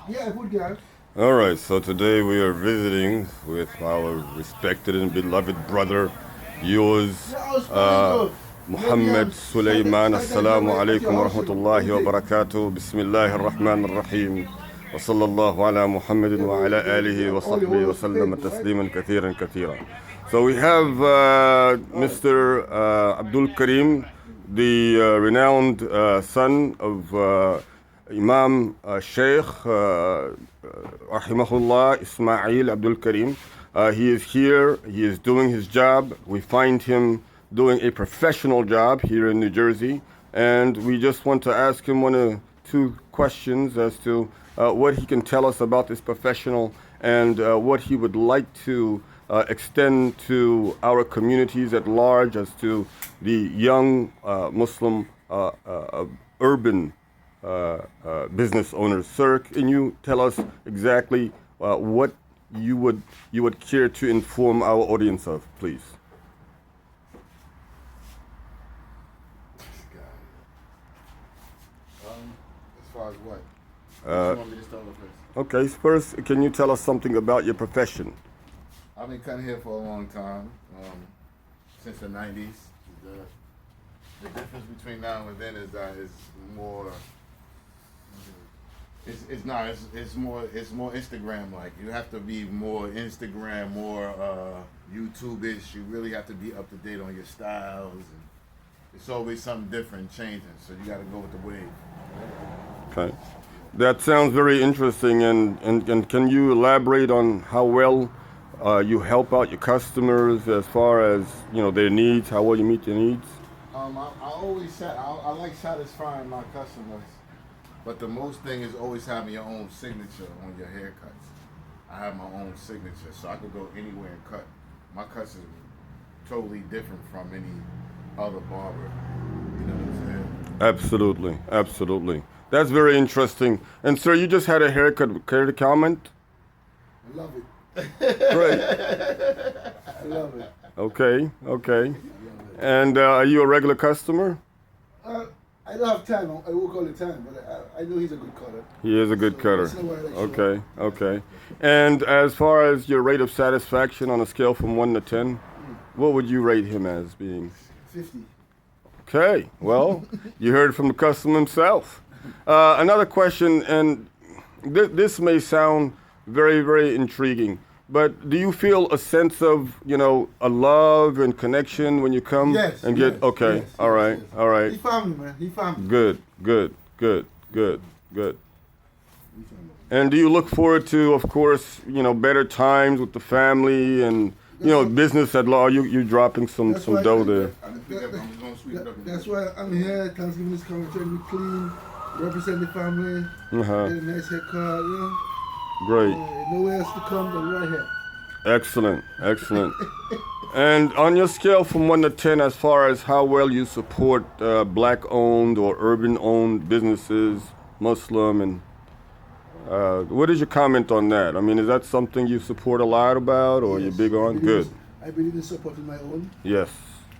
Yeah, good guy. All right, so today we are visiting with our respected and beloved brother, yours, Yeah, I was calling though. Maybe Muhammad Sulaiman. Saturday night Assalamu at your alaikum wa house rahmatullahi one wa day. barakatuh. Bismillah ar-Rahman ar-Rahim. Wa sallallahu ala Muhammadin wa ala alihi wa All the sahbihi wa whole sallam Facebook, right? tasliman kathiran kathira. So we have Oh, Mr. Abdul Karim, the renowned son of Imam Sheikh Rahimahullah Ismail Abdul Karim. He is here, he is doing his job. We find him doing a professional job here in New Jersey. And we just want to ask him one or two questions as to what he can tell us about this professional and what he would like to extend to our communities at large as to the young Muslim urban business owners. Sir, can you tell us exactly what you would care to inform our audience of, please? as far as what? What you want me to start with first? Okay, first, can you tell us something about your profession? I've been cutting hair for a long time, since the '90s. The difference between now and then is that it's more. It's more Instagram like. You have to be more Instagram, more YouTube-ish. You really have to be up to date on your styles, and it's always something different changing. So you got to go with the wave. Okay. That sounds very interesting, and can you elaborate on how well you help out your customers as far as, you know, their needs, how well you meet their needs? I like satisfying my customers, but the most thing is always having your own signature on your haircuts. I have my own signature, so I could go anywhere and cut. My cuts is totally different from any other barber. You know what I'm saying? Absolutely, absolutely. That's very interesting. And sir, you just had a haircut. Care to comment? I love it. Great. I love it. Okay, okay. And are you a regular customer? I don't have time. I work all the time, but I know he's a good cutter. He is a good cutter. That's why I like Okay, okay. And as far as your rate of satisfaction on a scale from 1 to 10, what would you rate him as being? 50. Okay, well, you heard from the customer himself. Another question, and this may sound very, very intriguing, but do you feel a sense of, you know, a love and connection when you come Yes. and get, yes, okay, yes, all yes, right, yes. all right. He found me, man. He found me. Good, good, good, good, good. He found me. And do you look forward to, of course, you know, better times with the family and, you know, business at law? You dropping some why- dough there. That's why I'm here. Thanksgiving is coming. Trying to be clean, represent the family, Uh-huh. get a nice haircut, you know. Great. Nowhere else to come than right here. Excellent, excellent. And on your scale from 1 to 10, as far as how well you support black-owned or urban-owned businesses, Muslim, and what is your comment on that? I mean, is that something you support a lot about, or you're Yes. big on? Good. I believe in supporting my own. Yes,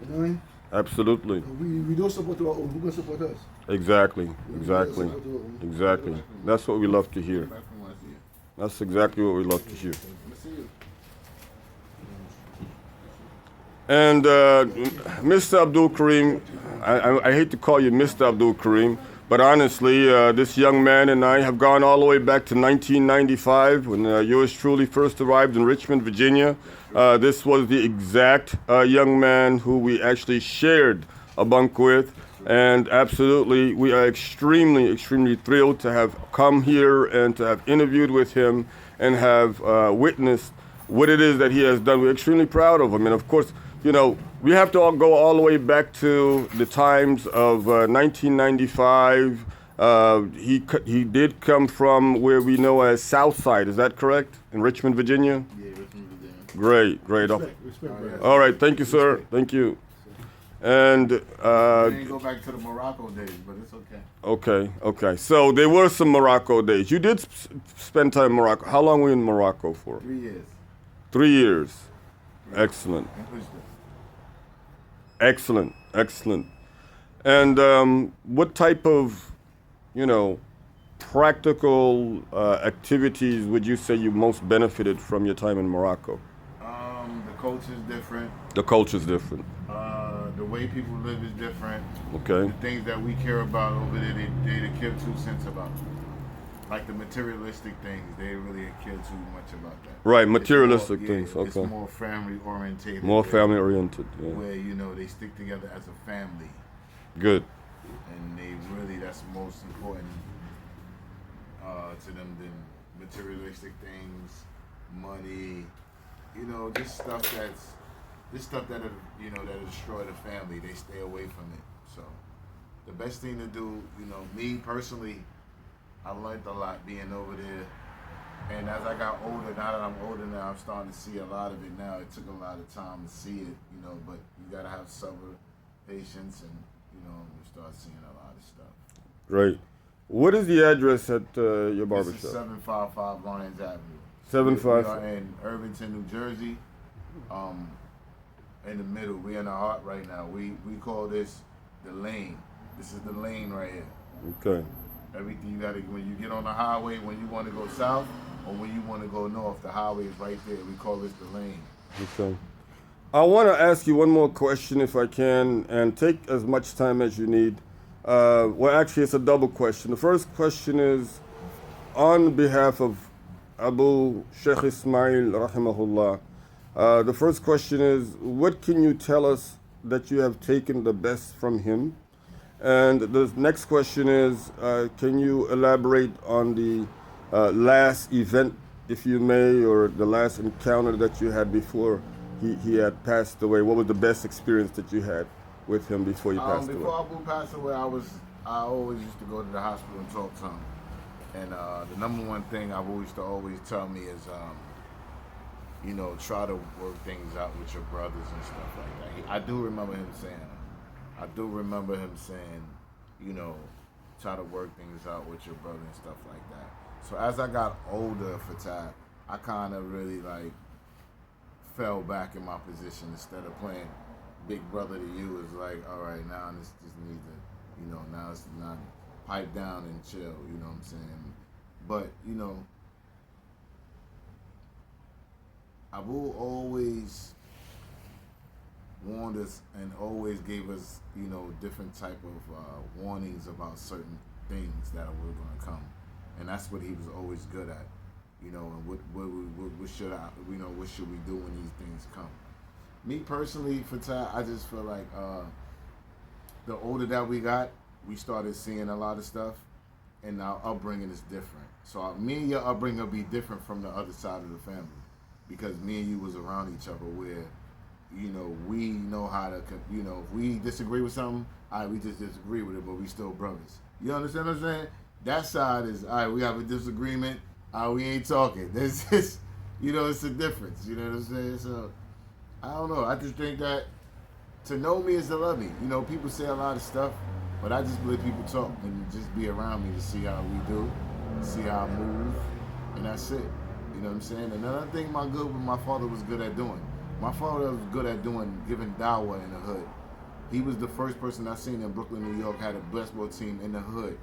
You know what I mean? absolutely. We don't support our own. Who gonna support us? Exactly, We exactly, don't support our own. exactly. That's what we love to hear. That's exactly what we love to hear. And Mr. Abdul Karim, I hate to call you Mr. Abdul Karim, but honestly, this young man and I have gone all the way back to 1995 when yours truly first arrived in Richmond, Virginia. This was the exact young man who we actually shared a bunk with. And absolutely, we are extremely, extremely thrilled to have come here and to have interviewed with him and have witnessed what it is that he has done. We're extremely proud of him. And of course, you know, we have to all go all the way back to the times of 1995. He did come from where we know as Southside. Is that correct? In Richmond, Virginia? Yeah, Richmond, Virginia. Great, great. Respect, brother. All right, thank you, sir. Thank you. And We ain't go back to the Morocco days, but it's okay. okay. So there were some Morocco days. You did spend time in Morocco. How long were you in Morocco for? 3 years. 3 years. Excellent. Inclusive. Excellent, excellent. And what type of, you know, practical activities would you say you most benefited from your time in Morocco? The culture is different. The culture's different. The way people live is different. Okay. The things that we care about over there, they care 2 cents about. Like the materialistic things, they really care too much about that. Right, materialistic things. It's Okay. more family orientated. More family oriented. Yeah. Where they stick together as a family, Good. and they really that's most important to them than materialistic things, money. Just stuff that'll destroy the family. They stay away from it. So the best thing to do, me personally, I learned a lot being over there. And as I got older, now that I'm older now, I'm starting to see a lot of it now. It took a lot of time to see it, but you gotta have sabr, patience, and you start seeing a lot of stuff. Right. What is the address at your barbershop? This is 755 Lyons Avenue. 75. We are in Irvington, New Jersey. In the middle. We're in the heart right now. We call this the lane. This is the lane right here. Okay. Everything you gotta, when you get on the highway, when you want to go south or when you want to go north, the highway is right there. We call this the lane. Okay. I want to ask you one more question if I can, and take as much time as you need. Well, actually, it's a double question. The first question is, on behalf of Abu Sheikh Ismail, rahimahullah, the first question is, what can you tell us that you have taken the best from him? And the next question is, can you elaborate on the last event, if you may, or the last encounter that you had before he had passed away? What was the best experience that you had with him before he passed away? Before Abu passed away, I always used to go to the hospital and talk to him. And the number one thing I've always tell me is, try to work things out with your brothers and stuff like that. I do remember him saying, try to work things out with your brother and stuff like that. So as I got older, Fatah, I kind of really fell back in my position. Instead of playing big brother to you, it's like, all right, now this just needs to, now it's not pipe down and chill, you know what I'm saying? But, Abu always warned us and always gave us, different type of warnings about certain things that were going to come, and that's what he was always good at, and what should we do when these things come. Me personally, Fatah, I just feel like the older that we got, we started seeing a lot of stuff, and our upbringing is different. So me and your upbringing will be different from the other side of the family, because me and you was around each other where, we know how to, if we disagree with something, we just disagree with it, but we still brothers. You understand what I'm saying? That side is, we have a disagreement, we ain't talking. There's just, it's a difference. You know what I'm saying? So, I don't know. I just think that to know me is to love me. People say a lot of stuff, but I just believe people talk and just be around me to see how we do, see how I move, and that's it. You know what I'm saying? Another thing my father was good at doing. My father was good at giving dawah in the hood. He was the first person I seen in Brooklyn, New York, had a basketball team in the hood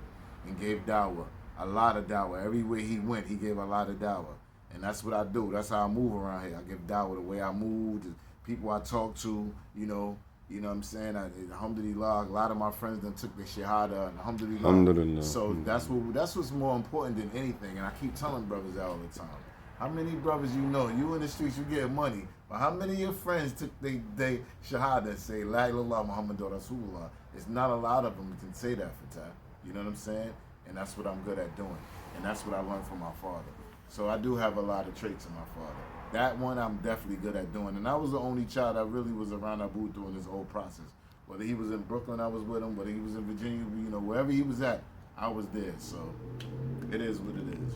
and gave dawah, a lot of dawah. Everywhere he went, he gave a lot of dawah. And that's what I do. That's how I move around here. I give dawah the way I move, the people I talk to, you know what I'm saying? Alhamdulillah, a lot of my friends then took the shahada, and alhamdulillah. So that's what's more important than anything. And I keep telling brothers that all the time. How many brothers you in the streets, you get money, but how many of your friends took they shahada and say, La ilaha Muhammadur Rasulullah? It's not a lot of them can say that, Fatah. You know what I'm saying? And that's what I'm good at doing. And that's what I learned from my father. So I do have a lot of traits of my father. That one I'm definitely good at doing. And I was the only child that really was around Abu during this whole process. Whether he was in Brooklyn, I was with him. Whether he was in Virginia, wherever he was at, I was there. So it is what it is,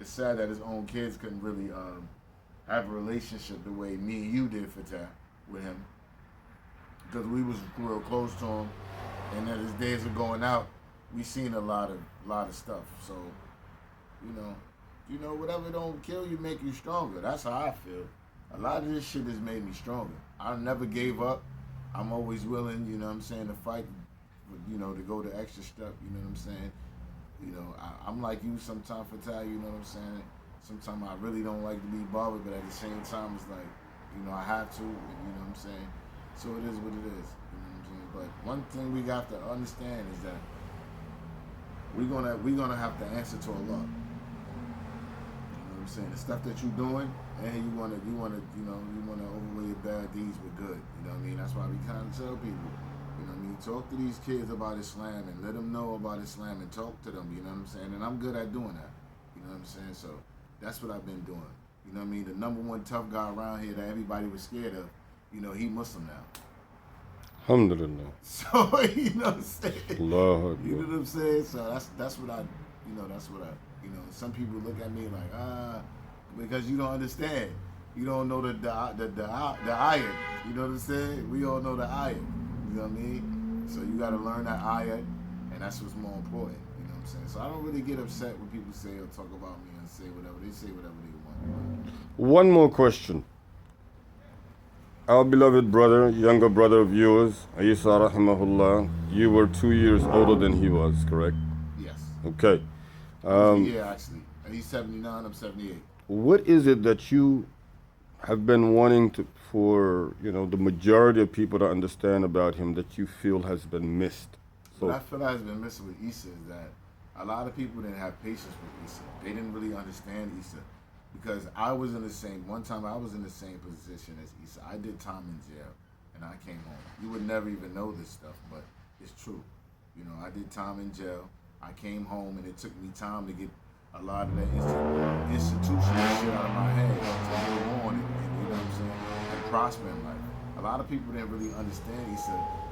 It's sad that his own kids couldn't really have a relationship the way me and you did, Fatah, with him. Because we was real close to him. And as his days are going out, we seen a lot of stuff. So, whatever don't kill you make you stronger. That's how I feel. A lot of this shit has made me stronger. I never gave up. I'm always willing, to fight, to go the extra step, you know what I'm saying? You know, I'm like you sometimes, Fatah, you know what I'm saying? Sometimes I really don't like to be bothered, but at the same time, it's like, you know, I have to, and you know what I'm saying? So it is what it is, you know what I'm saying? But one thing we got to understand is that we're gonna have to answer to Allah. You know what I'm saying? The stuff that you're doing, and you wanna overweigh your bad deeds with good. You know what I mean? That's why we kind of tell people, you know what I mean? Talk to these kids about Islam and let them know about Islam and talk to them, you know what I'm saying? And I'm good at doing that. You know what I'm saying? So that's what I've been doing. You know what I mean? The number one tough guy around here that everybody was scared of, you know, he Muslim now. Alhamdulillah. So, you know what I'm saying? Allah. You know what I'm saying? So that's what I, you know, some people look at me like, because you don't understand. You don't know the ayat. You know what I'm saying? We all know the ayat. You know what I mean? So you got to learn that ayat, and that's what's more important. You know what I'm saying? So I don't really get upset when people say or talk about me and say whatever. They say whatever they want. One more question. Our beloved brother, younger brother of yours, Isa rahimahullah, you were 2 years older than he was, correct? Yes. Okay. Yeah, actually. He's 79, I'm 78. What is it that you have been wanting for the majority of people to understand about him that you feel has been missed? What I feel has been missing with Isa is that a lot of people didn't have patience with Isa. They didn't really understand Isa. Because one time I was in the same position as Isa. I did time in jail and I came home. You would never even know this stuff, but it's true. You know, I did time in jail. I came home and it took me time to get a lot of that institutional shit out of my head to move on and you know what I'm saying, and prosper in life. A lot of people didn't really understand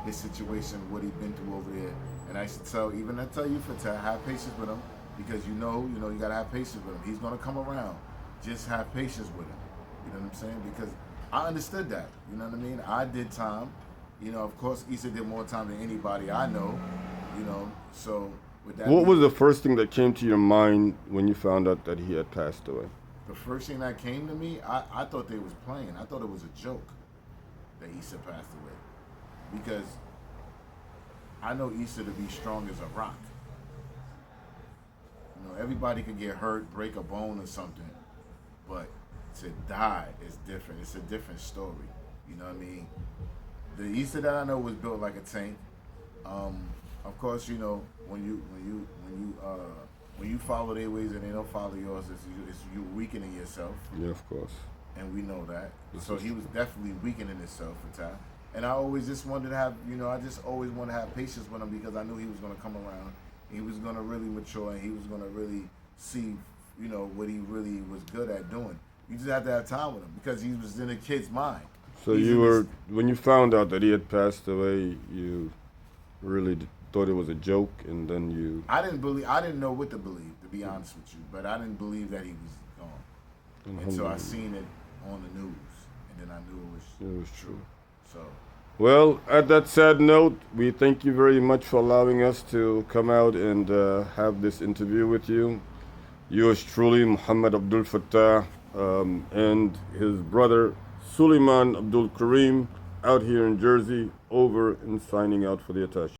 his situation, what he'd been through over there. And I used to tell you, to have patience with him because you gotta have patience with him. He's gonna come around. Just have patience with him. You know what I'm saying? Because I understood that. You know what I mean? I did time. You know, of course, Isa did more time than anybody I know. You know, so with that. What was the first thing that came to your mind when you found out that he had passed away? The first thing that came to me, I thought they was playing. I thought it was a joke that Isa passed away. Because I know Isa to be strong as a rock. You know, everybody could get hurt, break a bone or something. But to die is different. It's a different story. You know what I mean? The Isa that I know was built like a tank. Of course, you know when you follow their ways and they don't follow yours, it's you weakening yourself. Yeah, of course. And we know that. So he was definitely weakening himself for time. And I always just wanted to have, I just always wanted to have patience with him because I knew he was going to come around. He was going to really mature and he was going to really see what he really was good at doing. You just have to have time with him because he was in a kid's mind. So when you found out that he had passed away, you really thought it was a joke, and then you... I didn't know what to believe, to be honest with you, but I didn't believe that he was gone. And so I seen it on the news, and then I knew it was true. So... Well, at that sad note, we thank you very much for allowing us to come out and have this interview with you. Yours truly, Muhammad Abdul Fattah, and his brother Suleiman Abdul Karim, out here in Jersey, over and signing out for the attache.